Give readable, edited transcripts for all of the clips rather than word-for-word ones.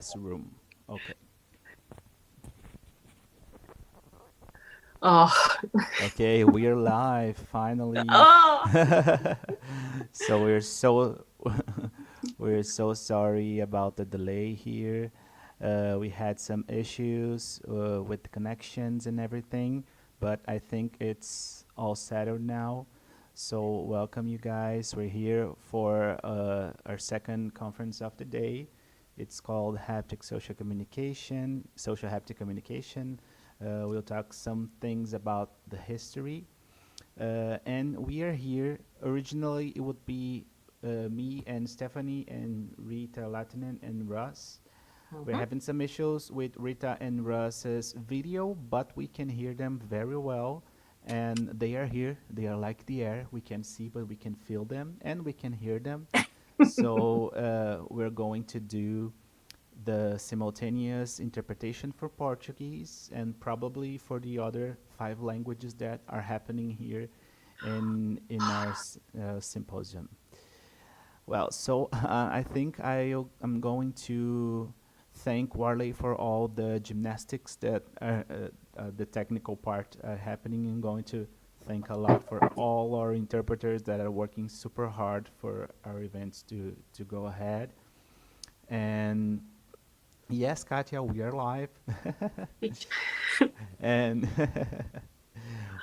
This room. Okay. Oh, Okay, we're live finally. oh, So we're so sorry about the delay here. We had some issues with the connections and everything, but I think it's all settled now. So welcome you guys. We're here for our second conference of the day. It's called Haptic Social Haptic Communication. We'll talk some things about the history. And we are here. Originally, it would be me and Stephanie and Rita Latinen and Russ. We're mhm. having some issues with Rita and Russ's video, but we can hear them very well. And they are here. They are like the air. We can see, but we can feel them and we can hear them. So we're going to do the simultaneous interpretation for Portuguese and probably for the other 5 languages that are happening here in our symposium. Well, so I think I'm going to thank Warley for all the gymnastics that are the technical part happening, and going to thank a lot for all our interpreters that are working super hard for our events to go ahead. And yes, Katya, we are live. And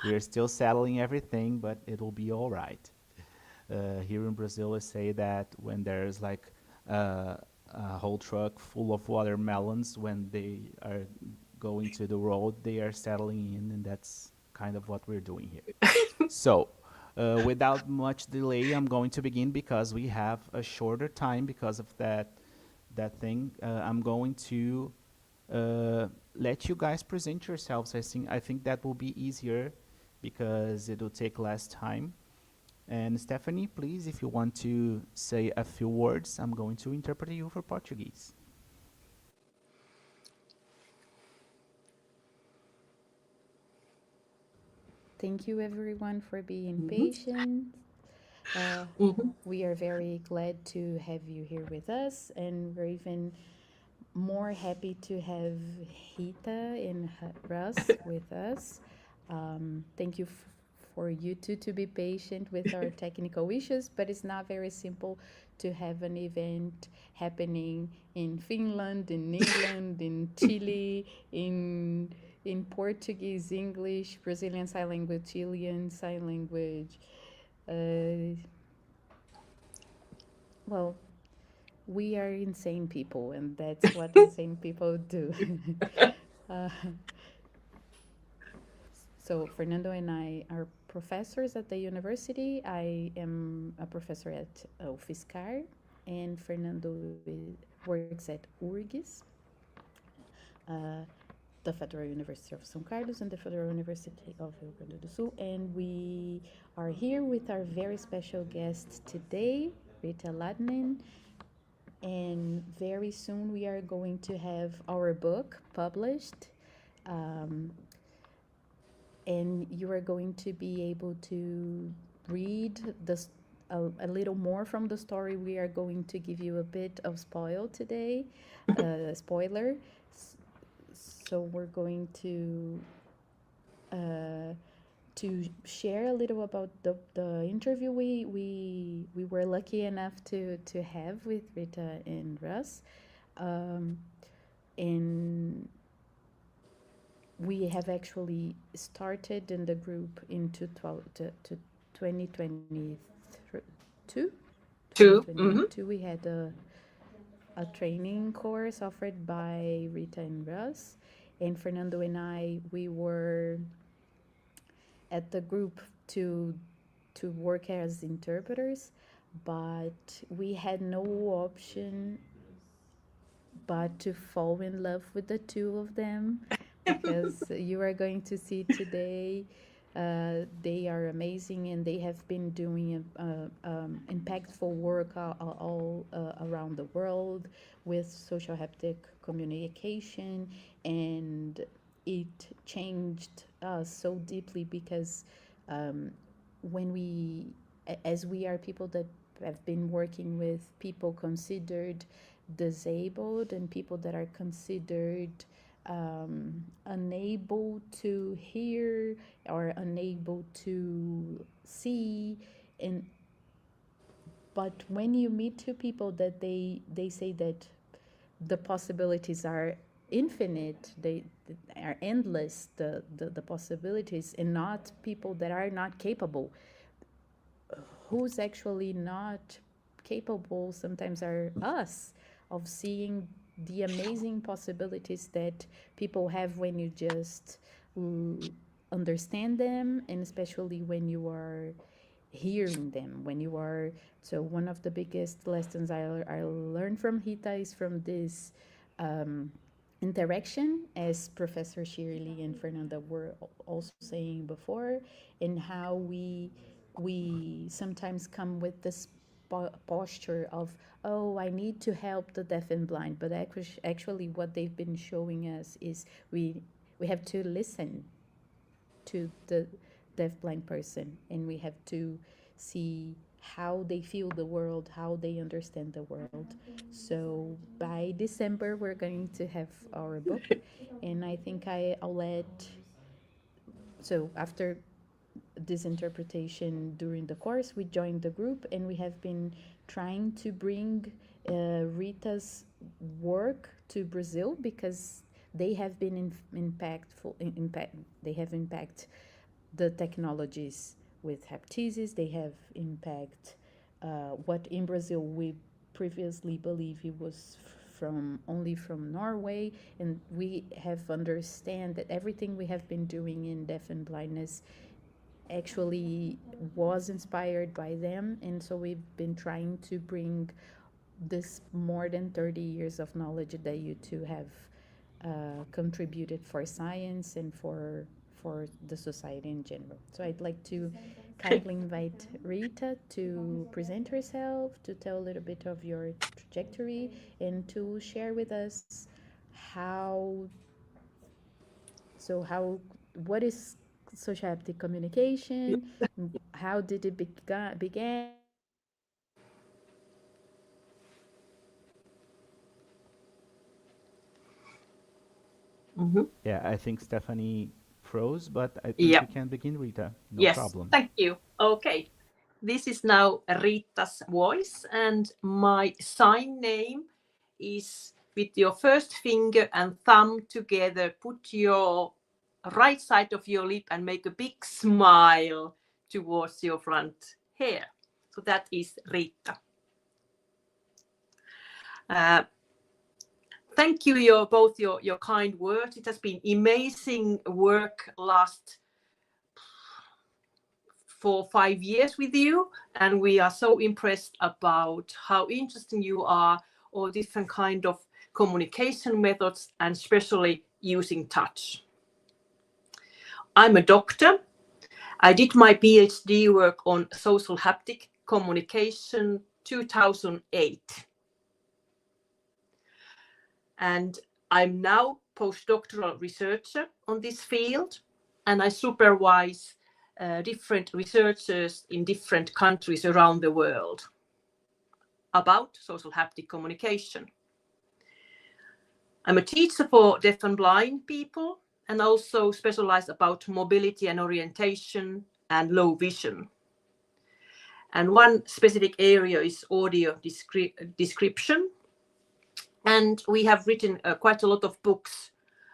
we are still settling everything, but it'll be all right. Here in Brazil, we say that when there's like a whole truck full of watermelons, when they are going to the road, they are settling in, and that's kind of what we're doing here. So, without much delay, I'm going to begin because we have a shorter time because of that thing. I'm going to let you guys present yourselves. I think that will be easier because it will take less time. And Stephanie, please, if you want to say a few words, I'm going to interpret you for Portuguese. Thank you, everyone, for being Mhm, patient. Uh, mhm. we are very glad to have you here with us, and we're even more happy to have Rita and Russ with us. Thank you for you two to be patient with our technical issues, but it's not very simple to have an event happening in Finland, in England, in Chile, in Portuguese, English, Brazilian Sign Language, Chilean Sign Language. Uh, well, we are insane people, and that's what insane people do. uh, so, Fernando and I are professors at the university. I am a professor at UFSCar, and works at URGS, uh, the Federal University of São Carlos, and the Federal University of Rio Grande do Sul. And we are here with our very special guest today, Rita Ladnin. And very soon we are going to have our book published. Um, and you are going to be able to read a little more from the story. We are going to give you a bit of spoiler. So we're going uh, to share a little about the interview we were lucky enough to have with Rita and Russ. Um, and we have actually started in the group in 2022. Two. Mhm. 2022, we had a training course offered by Rita and Russ. And Fernando and I, we were at the group to work as interpreters, but we had no option but to fall in love with the two of them, because you are going to see today they are amazing, and they have been doing impactful work all around the world with social haptic communication. And it changed us so deeply because um, when as we are people that have been working with people considered disabled and people that are considered unable to hear or unable to see. And but when you meet two people that they say that the possibilities are infinite, they are endless, the possibilities, and not people that are not capable. Who's actually not capable sometimes are us, of seeing the amazing possibilities that people have when you just understand them, and especially when you are hearing them, when you are. So one of the biggest lessons I learned from Rita is from this interaction, as Professor Shirley and Fernanda were also saying before, and how we sometimes come with this posture of, oh, I need to help the deaf and blind, but actually what they've been showing us is we have to listen to the deaf-blind person, and we have to see how they feel the world, how they understand the world. So by December, we're going to have our book, and I think I'll let. So after this interpretation during the course, we joined the group, and we have been trying to bring Rita's work to Brazil, because they have been they have impact the technologies with haptics. They have impact what in Brazil we previously believed it was only from Norway, and we have understand that everything we have been doing in deaf and blindness actually was inspired by them. And so we've been trying to bring this more than 30 years of knowledge that you two have contributed for science and for the society in general. So I'd like to kindly invite Rita to present herself, to tell a little bit of your trajectory, and to share with us what is social haptic communication, how did it began. Yeah, I think Stephanie froze, but I think Yeah. we can begin, Rita. No Yes, problem. thank you. Okay. This is now Rita's voice, and my sign name is, with your first finger and thumb together, put your right side of your lip and make a big smile towards your front hair. So that is Rita. Thank you both your kind words. It has been amazing work last 4 or 5 years with you, and we are so impressed about how interesting you are, or different kind of communication methods, and especially using touch. I'm a doctor. I did my PhD work on social haptic communication 2008. And I'm now postdoctoral researcher on this field, and I supervise different researchers in different countries around the world about social haptic communication. I'm a teacher for deaf and blind people, and also specialize about mobility and orientation and low vision. And one specific area is audio description. And we have written quite a lot of books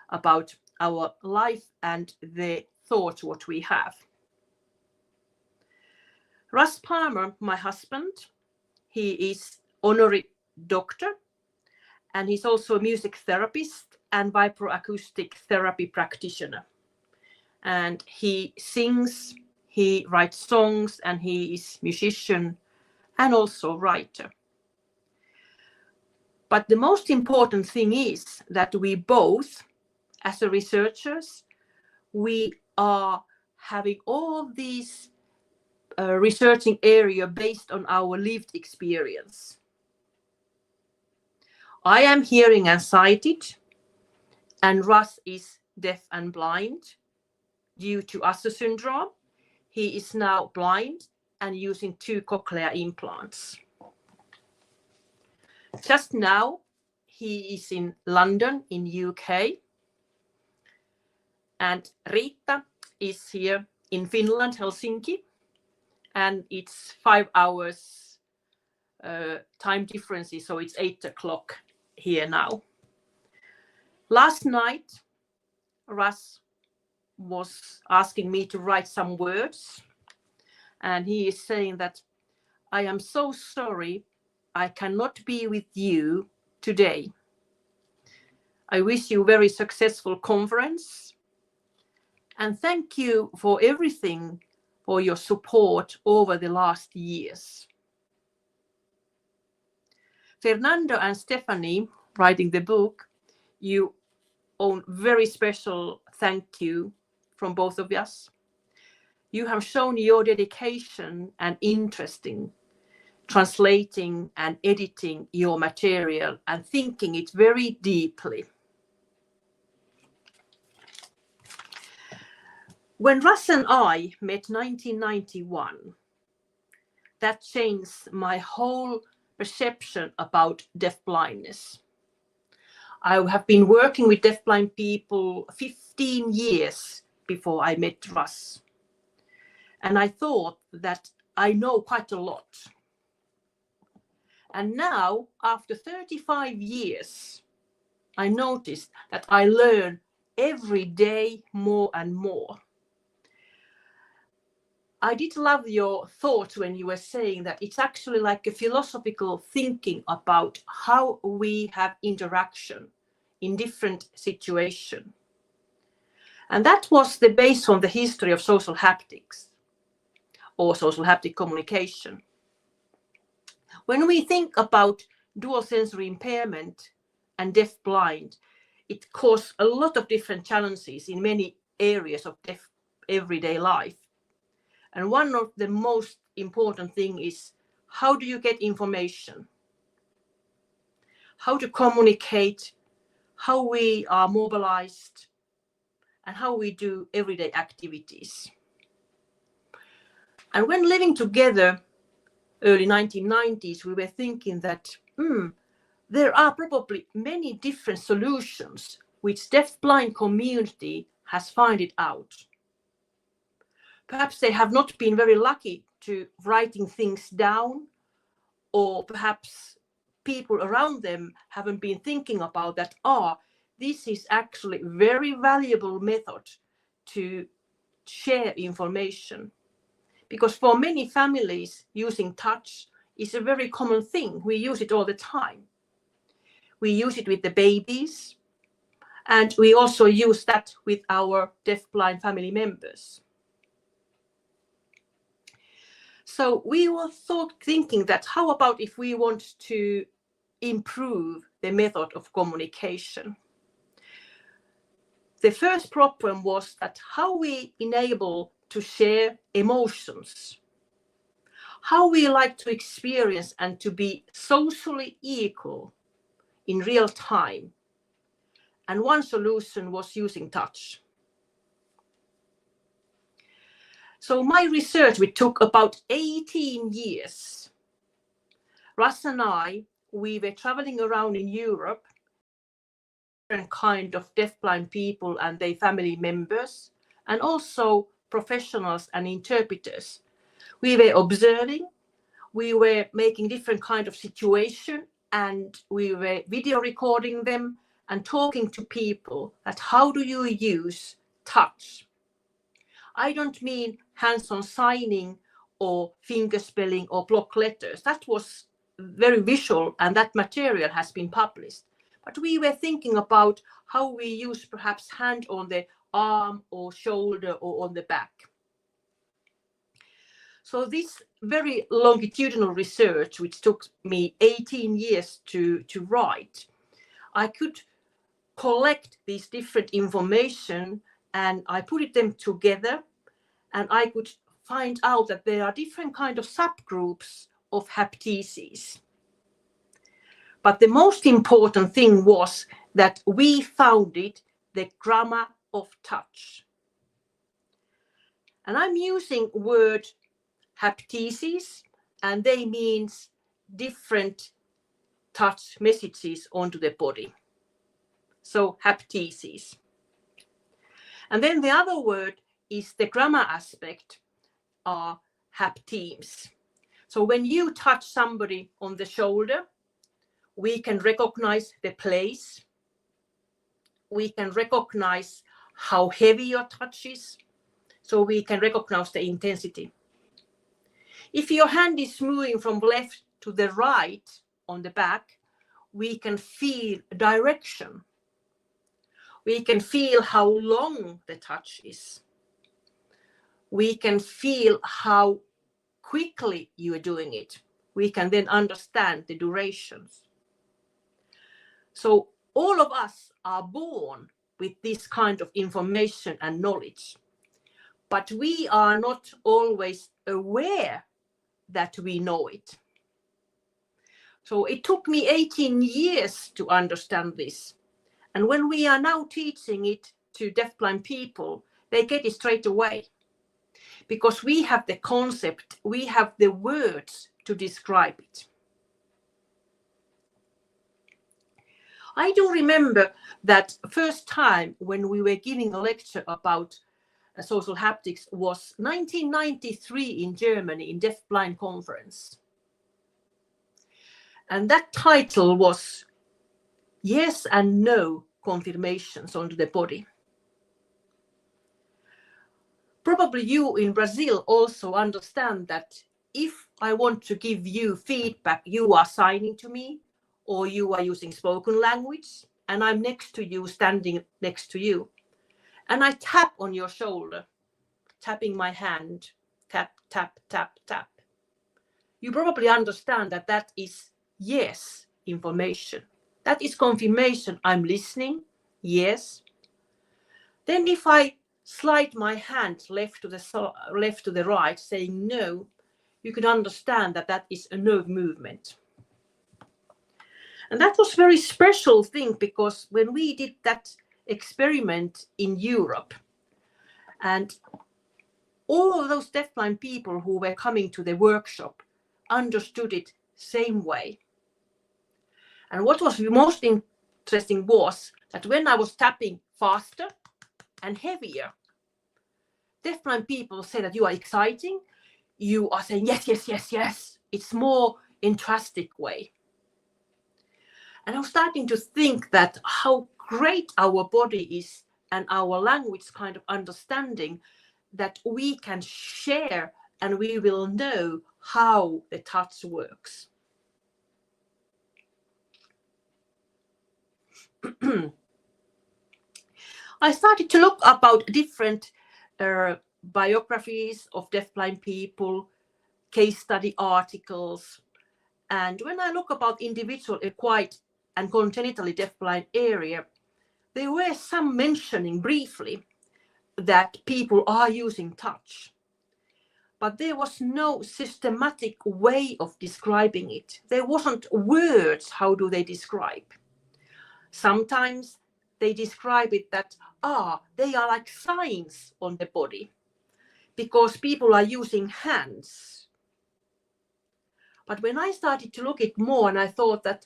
about our life and the thoughts what we have. Russ Palmer, my husband, he is honorary doctor, and he's also a music therapist and vibroacoustic therapy practitioner. And he sings, he writes songs, and he is musician and also writer. But the most important thing is that we both, as a researchers, we are having all these researching area based on our lived experience. I am hearing and sighted, and Russ is deaf and blind due to Usher syndrome. He is now blind and using 2 cochlear implants. Just now, he is in London in UK. And Riitta is here in Finland, Helsinki. And it's 5 hours time differences, so it's 8 o'clock here now. Last night, Russ was asking me to write some words. And he is saying that, I am so sorry I cannot be with you today. I wish you a very successful conference. And thank you for everything, for your support over the last years. Fernando and Stephanie, writing the book, you own very special thank you from both of us. You have shown your dedication and interest in translating and editing your material and thinking it very deeply. When Russ and I met 1991, that changed my whole perception about deafblindness. I have been working with deafblind people 15 years before I met Russ. And I thought that I know quite a lot. And now, after 35 years, I noticed that I learn every day more and more. I did love your thoughts when you were saying that it's actually like a philosophical thinking about how we have interaction in different situations. And that was the base on the history of social haptics or social haptic communication. When we think about dual sensory impairment and deafblind, it causes a lot of different challenges in many areas of everyday life. And one of the most important things is, how do you get information? How to communicate, how we are mobilized, and how we do everyday activities. And when living together, early 1990s, we were thinking that there are probably many different solutions which deafblind community has found it out. Perhaps they have not been very lucky to writing things down, or perhaps people around them haven't been thinking about that. This is actually a very valuable method to share information. Because for many families, using touch is a very common thing. We use it all the time. We use it with the babies, and we also use that with our deafblind family members. So we were thinking that how about if we want to improve the method of communication? The first problem was that how we enable to share emotions, how we like to experience and to be socially equal in real time. And one solution was using touch. So my research, which took about 18 years, Russ and we were traveling around in Europe, different kind of deafblind people and their family members, and also professionals and interpreters. We were observing, we were making different kind of situation, and we were video recording them and talking to people that how do you use touch? I don't mean hands-on signing or finger spelling or block letters. That was very visual, and that material has been published. But we were thinking about how we use perhaps hand on the arm or shoulder or on the back. So this very longitudinal research, which took me 18 years to write, I could collect these different information and I put them together, and I could find out that there are different kind of subgroups of haptesis. But the most important thing was that we founded the grammar of touch. And I'm using word haptesis, and they means different touch messages onto the body. So haptesis. And then the other word is the grammar aspect, are haptemes. So when you touch somebody on the shoulder, we can recognize the place. We can recognize how heavy your touch is. So we can recognize the intensity. If your hand is moving from left to the right on the back, we can feel direction. We can feel how long the touch is. We can feel how quickly you are doing it. We can then understand the durations. So all of us are born with this kind of information and knowledge, but we are not always aware that we know it. So it took me 18 years to understand this. And when we are now teaching it to deafblind people, they get it straight away. Because we have the concept, we have the words to describe it. I do remember that first time when we were giving a lecture about social haptics was 1993 in Germany in Deafblind Conference. And that title was Yes and No Confirmations onto the Body. Probably you in Brazil also understand that if I want to give you feedback, you are signing to me or you are using spoken language and I'm next to you, standing next to you. And I tap on your shoulder, tapping my hand, tap, tap, tap, tap. You probably understand that that is yes information. That is confirmation. I'm listening, yes. Then if I slide my hand left to the right, saying no, you can understand that that is a no movement. And that was a very special thing because when we did that experiment in Europe, and all of those deafblind people who were coming to the workshop understood it same way. And what was most interesting was that when I was tapping faster and heavier, deafblind people say that you are exciting. You are saying yes, yes, yes, yes. It's more enthusiastic way. And I'm starting to think that how great our body is and our language kind of understanding that we can share and we will know how the touch works. I started to look about different biographies of deafblind people, case study articles. And when I look about individual acquired and congenitally deafblind area, there were some mentioning briefly that people are using touch. But there was no systematic way of describing it. There wasn't words, how do they describe? Sometimes they describe it that, they are like signs on the body because people are using hands. But when I started to look at more and I thought that,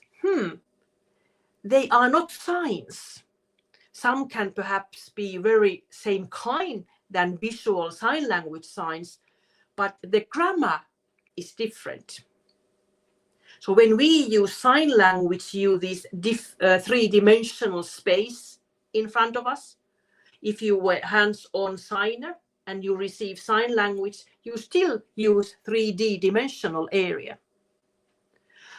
they are not signs. Some can perhaps be very same kind than visual sign language signs, but the grammar is different. So when we use sign language, you use this three-dimensional space in front of us. If you were hands-on signer and you receive sign language, you still use 3D dimensional area.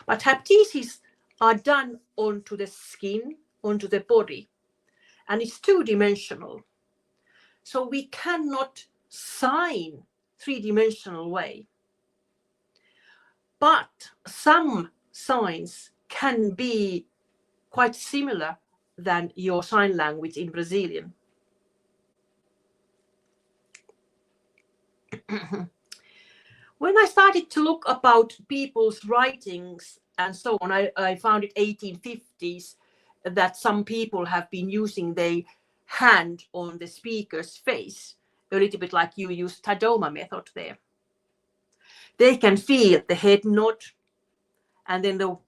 But hapteses are done onto the skin, onto the body, and it's two-dimensional. So we cannot sign three-dimensional way. But some signs can be quite similar than your sign language in Brazilian. When I started to look about people's writings and so on, I found it 1850s that some people have been using their hand on the speaker's face, a little bit like you use Tadoma method there. They can feel the head nod and then the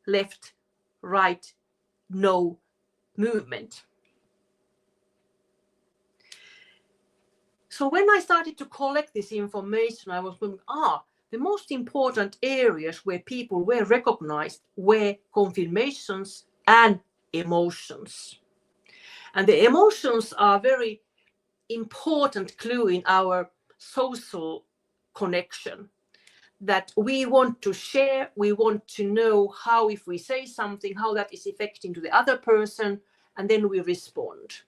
left, right, no movement. So when I started to collect this information, I was thinking, the most important areas where people were recognized were confirmations and emotions. And the emotions are very important clue in our social connection, that we want to share, we want to know how, if we say something, how that is affecting to the other person, and then we respond.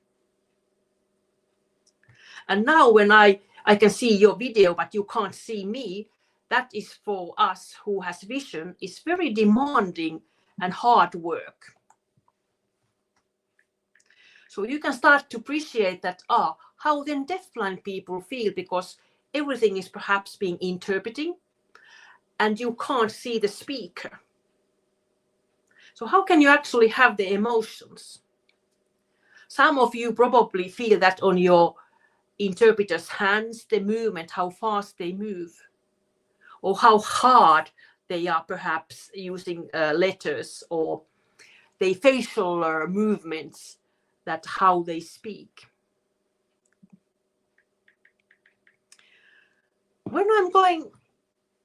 And now when I can see your video, but you can't see me, that is for us who has vision, is very demanding and hard work. So you can start to appreciate that, how then deafblind people feel, because everything is perhaps being interpreting and you can't see the speaker. So how can you actually have the emotions? Some of you probably feel that on your interpreter's hands, the movement, how fast they move, or how hard they are perhaps using letters, or the facial movements, that how they speak. When I'm going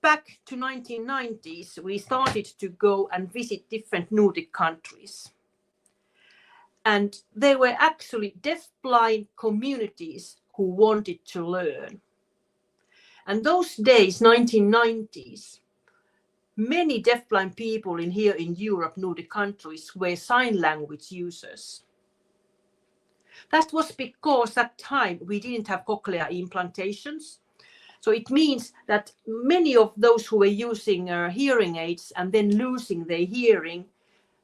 back to 1990s, we started to go and visit different Nordic countries. And there were actually deafblind communities who wanted to learn. And those days, 1990s, many deafblind people here in Europe, Nordic countries, were sign language users. That was because at that time we didn't have cochlear implantations. So it means that many of those who were using hearing aids and then losing their hearing,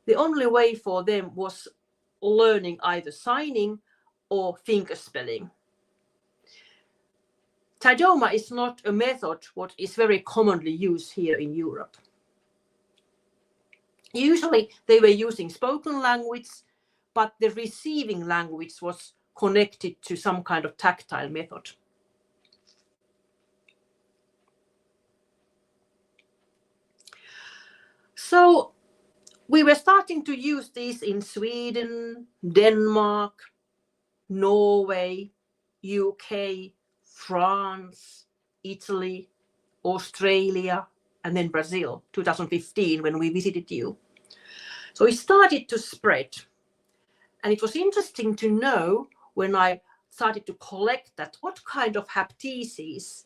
the only way for them was learning either signing or finger spelling. Taidoma is not a method what is very commonly used here in Europe. Usually they were using spoken language, but the receiving language was connected to some kind of tactile method. So we were starting to use these in Sweden, Denmark, Norway, UK, France, Italy, Australia, and then Brazil, 2015, when we visited you. So it started to spread. And it was interesting to know when I started to collect that what kind of haptices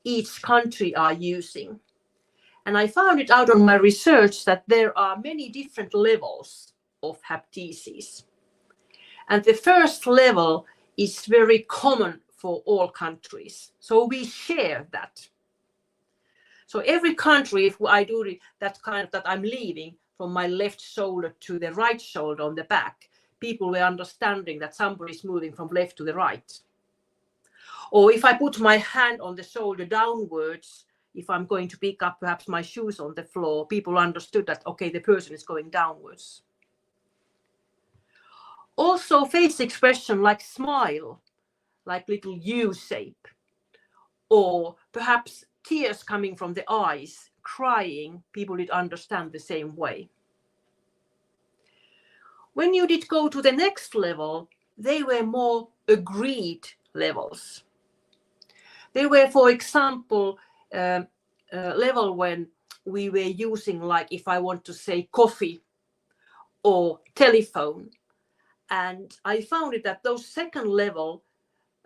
each country are using. And I found it out on my research that there are many different levels of haptices. And the first level is very common for all countries. So we share that. So every country, if I do that kind of, that I'm leaving from my left shoulder to the right shoulder on the back, people were understanding that somebody is moving from left to the right. Or if I put my hand on the shoulder downwards, if I'm going to pick up perhaps my shoes on the floor, people understood that, okay, the person is going downwards. Also face expression like smile, like little U shape, or perhaps tears coming from the eyes, crying, people did understand the same way. When you did go to the next level, they were more agreed levels. They were, for example, level when we were using, like if I want to say coffee or telephone. And I found it that those second level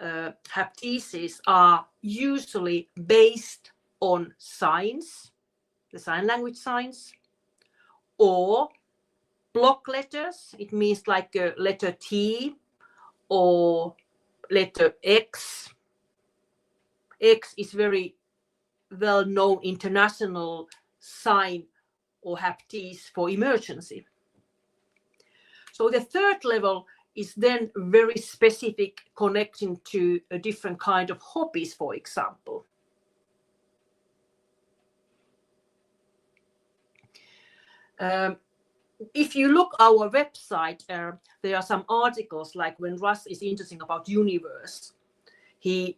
haptices are usually based on signs, the sign language signs, or block letters. It means like a letter T or letter X. X is very well-known international sign or haptics for emergency. So the third level is then very specific, connecting to a different kind of hobbies, for example. If you look our website, there are some articles, like when Russ is interesting about universe, he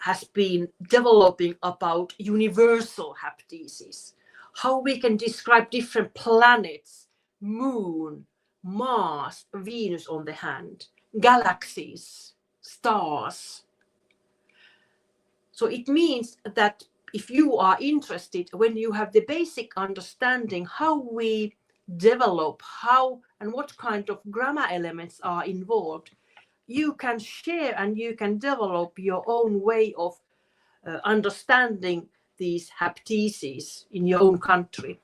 has been developing about universal haptices, how we can describe different planets, moon, Mars, Venus on the hand, galaxies, stars. So it means that if you are interested, when you have the basic understanding how we develop, how and what kind of grammar elements are involved, you can share and you can develop your own way of understanding these haptices in your own country.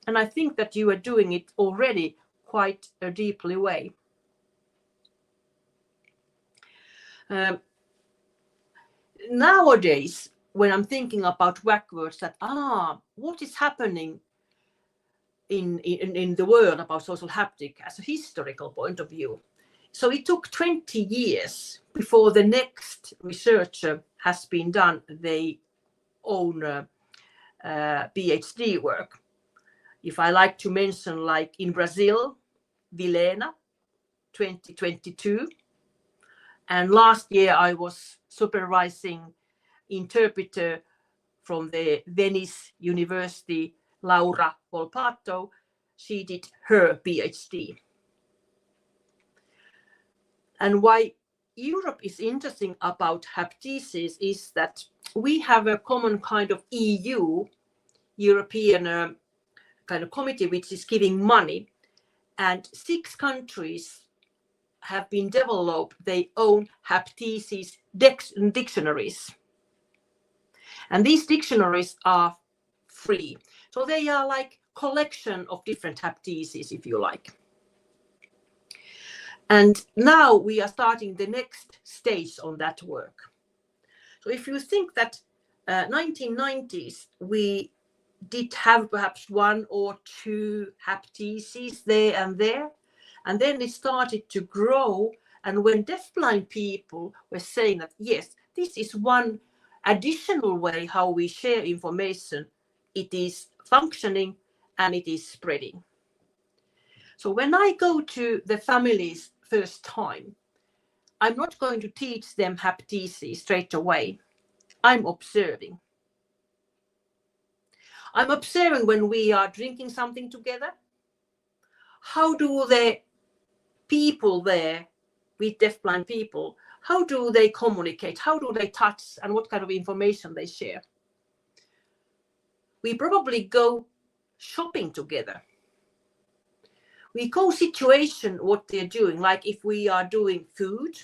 And I think that you are doing it already quite a deeply way. Nowadays, when I'm thinking about backwards, that what is happening in the world about social haptic as a historical point of view. So it took 20 years before the next researcher has been done their own PhD work. If I like to mention, like in Brazil, Vilena, 2022. And last year I was supervising interpreter from the Venice University, Laura Volpato. She did her PhD. And why Europe is interesting about haptices is that we have a common kind of European kind of committee which is giving money, and 6 countries have been developed their own haptices dictionaries. And these dictionaries are free. So they are like collection of different haptices, if you like. And now we are starting the next stage on that work. So if you think that 1990s, we did have perhaps 1 or 2 haptices there, and then it started to grow. And when deafblind people were saying that, yes, this is one additional way how we share information, it is functioning and it is spreading. So when I go to the families first time, I'm not going to teach them haptices straight away. I'm observing. I'm observing when we are drinking something together. How do the people there with deafblind people, how do they communicate? How do they touch, and what kind of information they share? We probably go shopping together. We go situation what they're doing, like if we are doing food,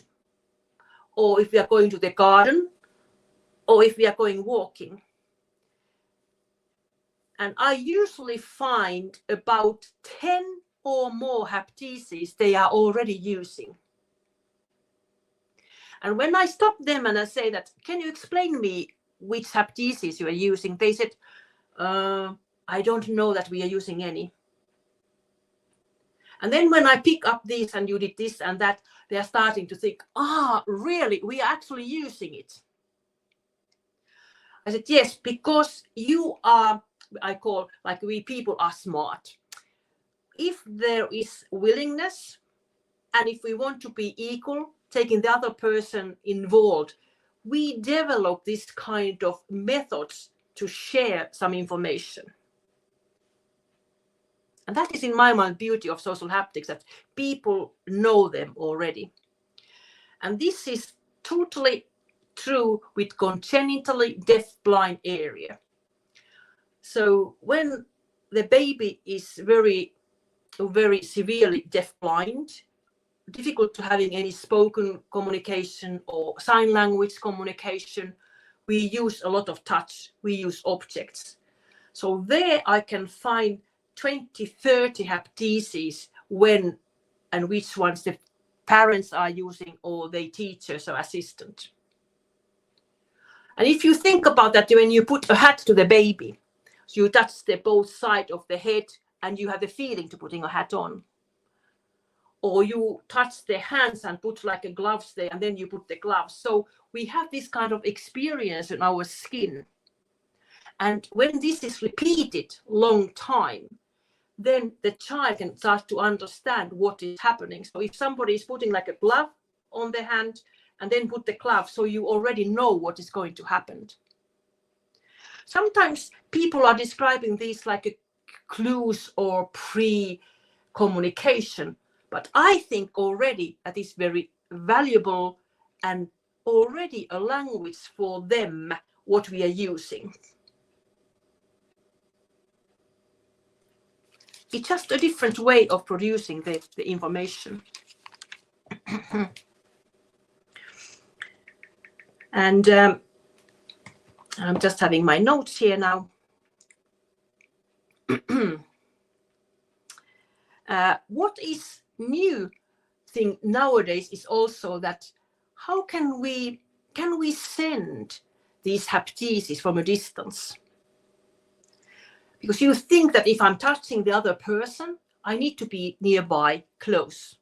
or if we are going to the garden, or if we are going walking. And I usually find about 10 or more haptices they are already using. And when I stop them and I say that, can you explain me which haptices you are using? They said, I don't know that we are using any. And then when I pick up this and you did this and that, they are starting to think, really, we are actually using it. I said, yes, because you are, I call, like we people are smart. If there is willingness, and if we want to be equal, taking the other person involved, we develop this kind of methods to share some information. And that is, in my mind, beauty of social haptics, that people know them already. And this is totally true with congenitally deafblind area. So when the baby is very, very severely deafblind, difficult to having any spoken communication or sign language communication, we use a lot of touch, we use objects. So there I can find 20, 30 haptices when and which ones the parents are using or the teachers or assistant. And if you think about that, when you put a hat to the baby, so you touch the both sides of the head and you have the feeling to putting a hat on. Or you touch the hands and put like a gloves there and then you put the gloves. So we have this kind of experience in our skin. And when this is repeated long time, then the child can start to understand what is happening. So if somebody is putting like a glove on the hand and then put the glove, so you already know what is going to happen. Sometimes people are describing these like a clues or pre-communication, but I think already that is very valuable and already a language for them, what we are using. It's just a different way of producing the information. And I'm just having my notes here now. What is new thing nowadays is also that how can we send these haptices from a distance? Because you think that if I'm touching the other person, I need to be nearby, close.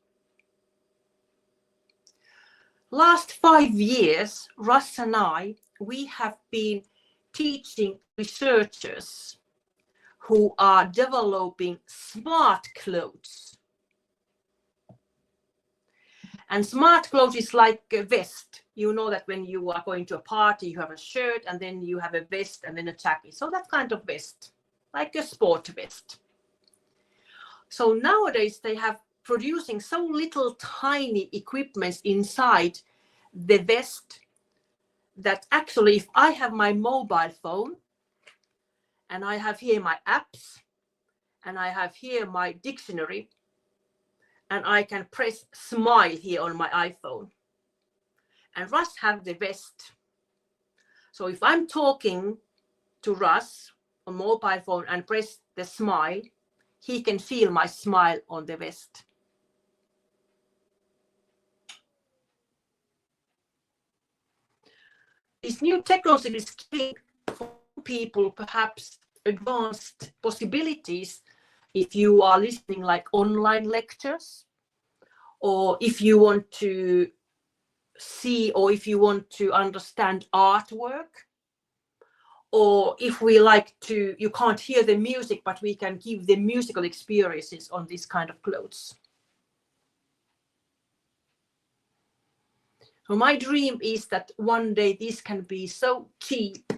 Last 5 years, Russ and I, we have been teaching researchers who are developing smart clothes. And smart clothes is like a vest. You know that when you are going to a party, you have a shirt and then you have a vest and then a jacket. So that kind of vest, like a sport vest. So nowadays they have producing so little tiny equipments inside the vest that actually if I have my mobile phone and I have here my apps and I have here my dictionary and I can press smile here on my iPhone and Russ have the vest. So if I'm talking to Russ on mobile phone and press the smile, he can feel my smile on the vest. This new technology is giving people perhaps advanced possibilities if you are listening like online lectures, or if you want to see or if you want to understand artwork, or if we like to, you can't hear the music, but we can give the musical experiences on this kind of clothes. So my dream is that one day this can be so cheap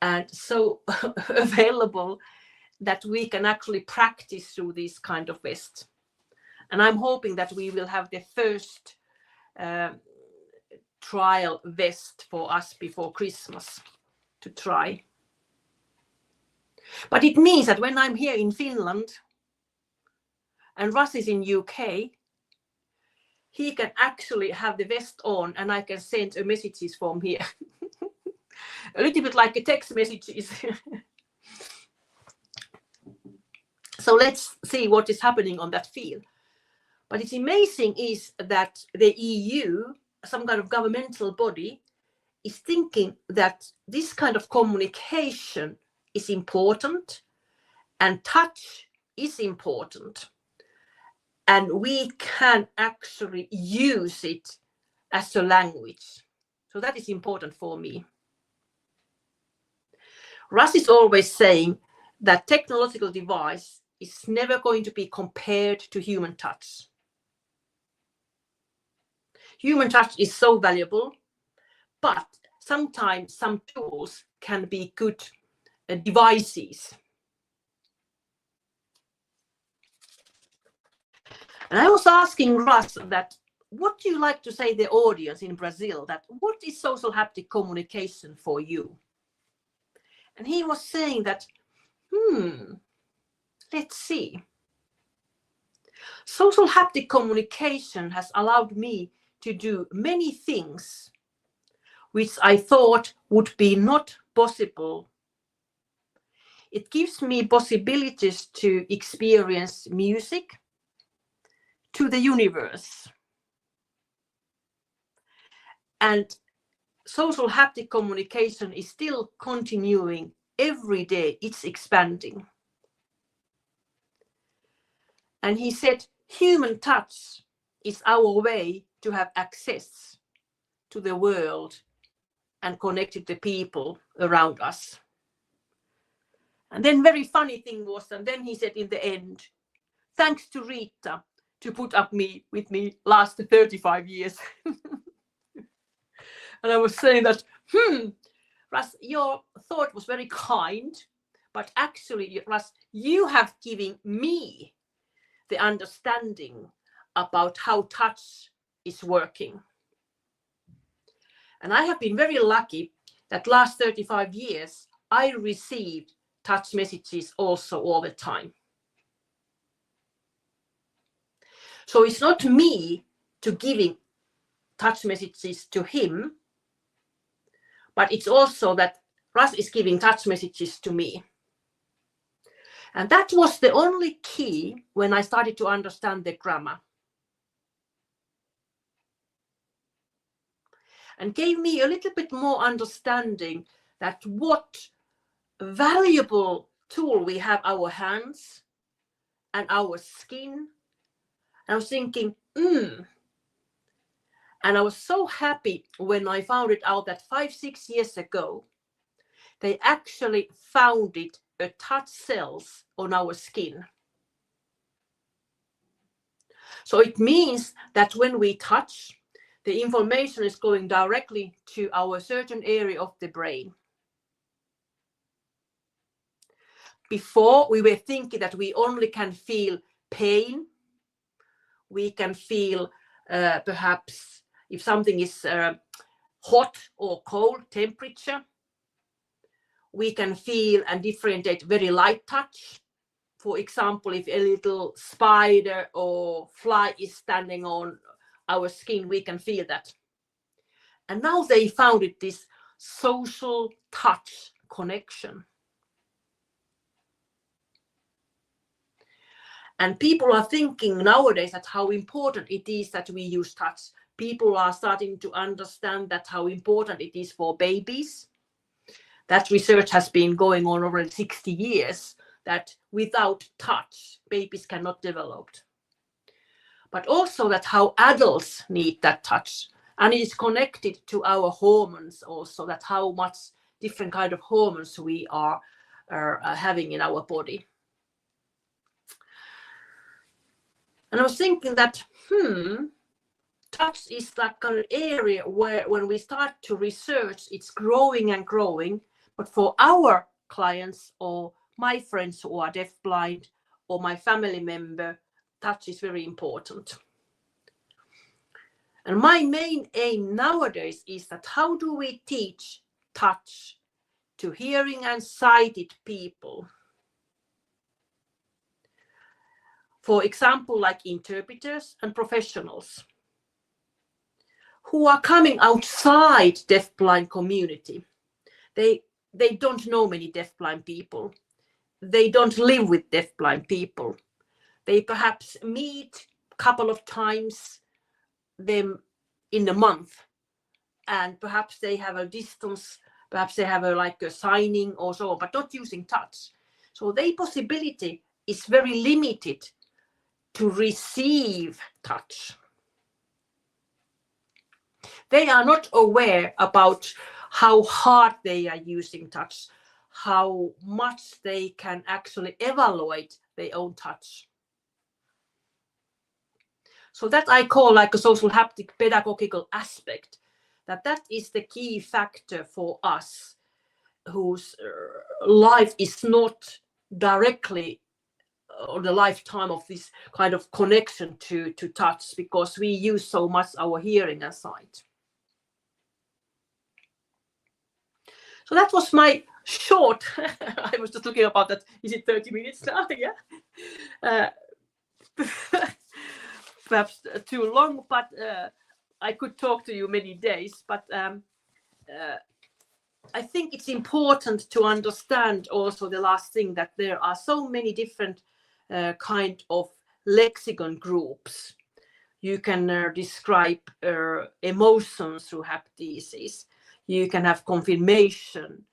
and so available that we can actually practice through this kind of vest. And I'm hoping that we will have the first trial vest for us before Christmas to try. But it means that when I'm here in Finland and Russ is in UK, he can actually have the vest on and I can send messages from here. A little bit like a text messages. So let's see what is happening on that field. But it's amazing is that the EU, some kind of governmental body, is thinking that this kind of communication is important and touch is important. And we can actually use it as a language. So that is important for me. Russ is always saying that technological device is never going to be compared to human touch. Human touch is so valuable, but sometimes some tools can be good devices. And I was asking Russ that, what do you like to say to the audience in Brazil, that what is social haptic communication for you? And he was saying that, let's see. Social haptic communication has allowed me to do many things which I thought would be not possible. It gives me possibilities to experience music, to the universe. And social haptic communication is still continuing every day. It's expanding. And he said, human touch is our way to have access to the world and connect with the people around us. And then very funny thing was, and then he said in the end, thanks to Rita to put up with me last 35 years. And I was saying that, Russ, your thought was very kind, but actually, Russ, you have given me the understanding about how touch is working. And I have been very lucky that last 35 years, I received touch messages also all the time. So it's not me to giving touch messages to him, but it's also that Russ is giving touch messages to me. And that was the only key when I started to understand the grammar. And gave me a little bit more understanding that what valuable tool we have, our hands and our skin. And I was thinking, And I was so happy when I found it out that 5-6 years ago, they actually founded a touch cells on our skin. So it means that when we touch, the information is going directly to our certain area of the brain. Before, we were thinking that we only can feel pain. We can feel perhaps if something is hot or cold temperature. We can feel and differentiate very light touch. For example, if a little spider or fly is standing on our skin, we can feel that. And now they founded this social touch connection. And people are thinking nowadays that how important it is that we use touch. People are starting to understand that how important it is for babies. That research has been going on over 60 years, that without touch, babies cannot develop. But also that how adults need that touch. And it is connected to our hormones also, that how much different kind of hormones we are having in our body. And I was thinking that, touch is that kind of area where when we start to research, it's growing and growing. But for our clients or my friends who are deafblind or my family member, touch is very important. And my main aim nowadays is that how do we teach touch to hearing and sighted people? For example, like interpreters and professionals who are coming outside deafblind community. They don't know many deafblind people. They don't live with deafblind people. They perhaps meet a couple of times them in a month, and perhaps they have a distance, perhaps they have like a signing or so on, but not using touch. So their possibility is very limited to receive touch. They are not aware about how hard they are using touch, how much they can actually evaluate their own touch. So that I call like a social haptic pedagogical aspect, that is the key factor for us whose life is not directly or the lifetime of this kind of connection to touch, because we use so much our hearing and sight. So that was my short, I was just looking about that, is it 30 minutes now? Yeah. Perhaps too long, but I could talk to you many days, but I think it's important to understand also the last thing, that there are so many different kind of lexicon groups. You can describe emotions through haptics. You can have confirmation.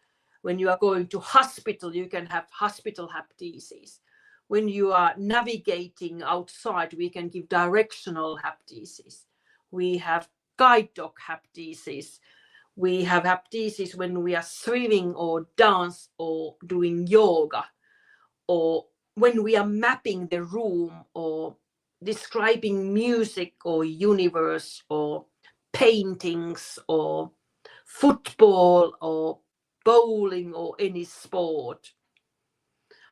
When you are going to hospital, you can have hospital haptics. When you are navigating outside, we can give directional haptics. We have guide dog haptics. We have haptics when we are swimming or dance or doing yoga, or when we are mapping the room or describing music or universe or paintings or football or bowling or any sport,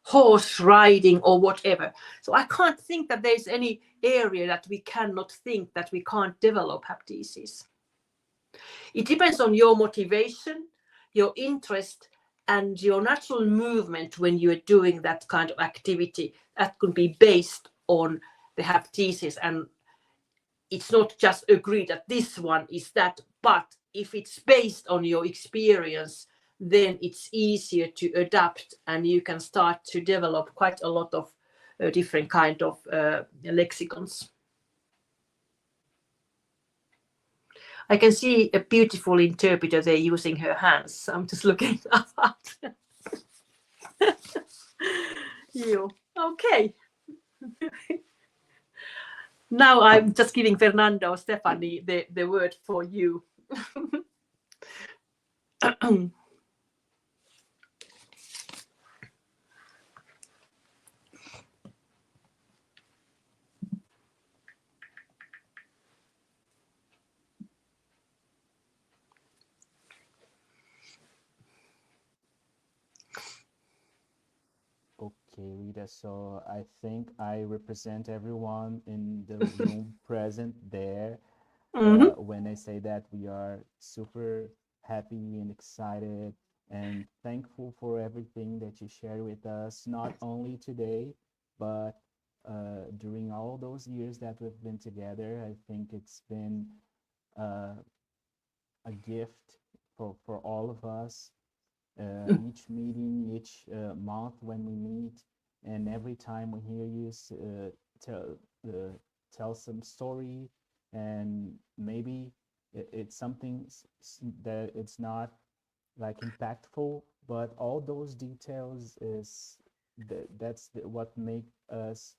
horse riding or whatever. So I can't think that there's any area that we cannot think that we can't develop haptics. It depends on your motivation, your interest, and your natural movement when you're doing that kind of activity. That could be based on the haptics, and it's not just agreed that this one is that, but if it's based on your experience, then it's easier to adapt, and you can start to develop quite a lot of different kind of lexicons. I can see a beautiful interpreter there using her hands. I'm just looking at you. Okay. Now I'm just giving Fernando or Stephanie the word for you. Okay, Rita, so I think I represent everyone in the room present there when I say that we are super happy and excited and thankful for everything that you share with us, not only today, but during all those years that we've been together. I think it's been a gift for all of us. Each meeting, each month when we meet, and every time we hear you tell some story, and maybe it's something that it's not like impactful, but all those details is that's what make us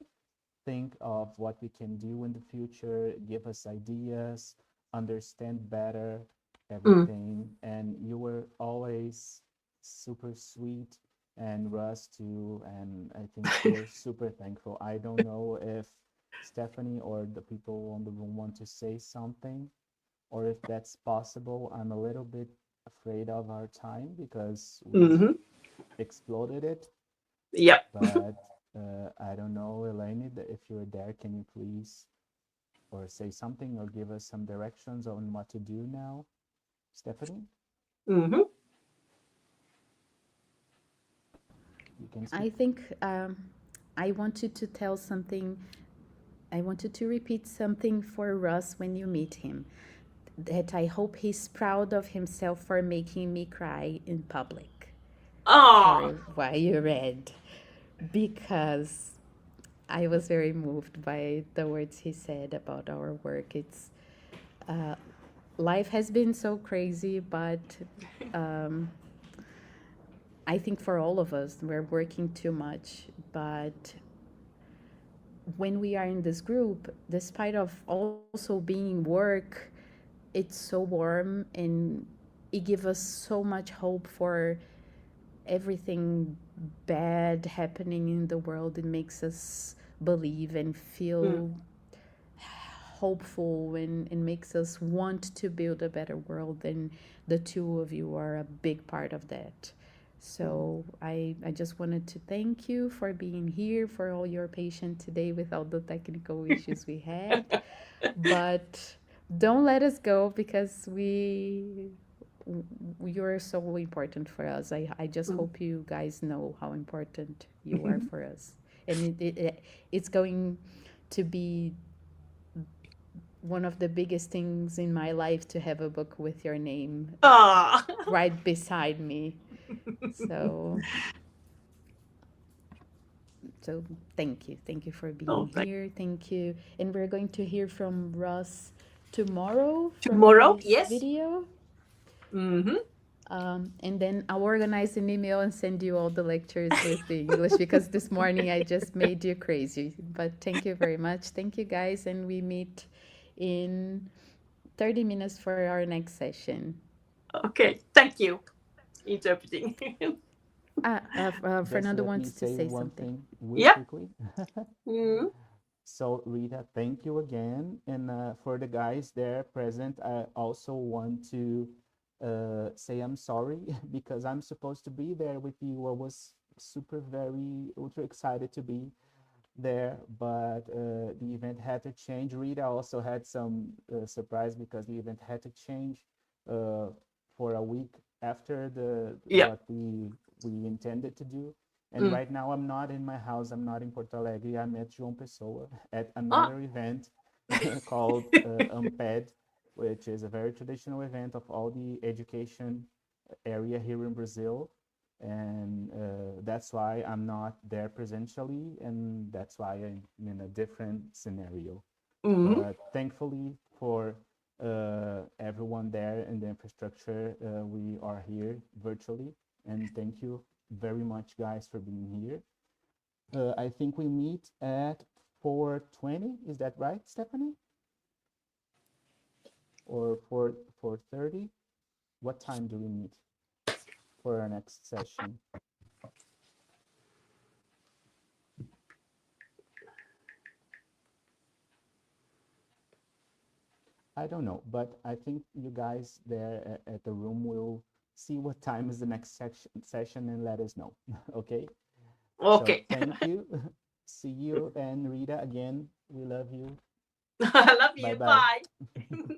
think of what we can do in the future, give us ideas, understand better everything. And you were always super sweet, and Russ too, and I think we're super thankful. I don't know if Stephanie or the people on the room want to say something, or if that's possible. I'm a little bit afraid of our time because we exploded it. Yeah. But I don't know, Elaine, if you're there, can you please or say something or give us some directions on what to do now? Stephanie? You can speak. I think I wanted to tell something. I wanted to repeat something for Russ when you meet him. That I hope he's proud of himself for making me cry in public. For what you read. Because I was very moved by the words he said about our work. It's life has been so crazy, but I think for all of us, we're working too much. But when we are in this group, despite of also being work, it's so warm and it gives us so much hope for everything bad happening in the world. It makes us believe and feel hopeful and makes us want to build a better world, and the two of you are a big part of that. So I just wanted to thank you for being here, for all your patience today with all the technical issues we had. But don't let us go, because you're so important for us. I just hope you guys know how important you are for us. And it's going to be one of the biggest things in my life to have a book with your name right beside me. So thank you. Thank you for being here. Thank you. And we're going to hear from Russ tomorrow from his Yes. video. And then I'll organize an email and send you all the lectures with the English, because this morning I just made you crazy. But thank you very much. Thank you, guys. And we meet in 30 minutes for our next session. Okay. Thank you. Interpreting. Fernando wants to say something. Quickly. So Rita, thank you again. And for the guys there present, I also want to say I'm sorry because I'm supposed to be there with you. I was very ultra excited to be there, but the event had to change. Rita also had some surprise because the event had to change for a week after what we intended to do. And right now I'm not in my house. I'm not in Porto Alegre. I'm at João Pessoa at another event called Amped, which is a very traditional event of all the education area here in Brazil. And that's why I'm not there presentially, and that's why I'm in a different scenario. But thankfully for everyone there in the infrastructure, we are here virtually, and thank you very much, guys, for being here. I think we meet at 4:20. Is that right, Stephanie? Or 4:30? What time do we meet for our next session? I don't know, but I think you guys there at the room will see what time is the next session and let us know. Okay? Okay. So, thank you. See you. And Rita, again, we love you. I love you. Bye-bye. Bye.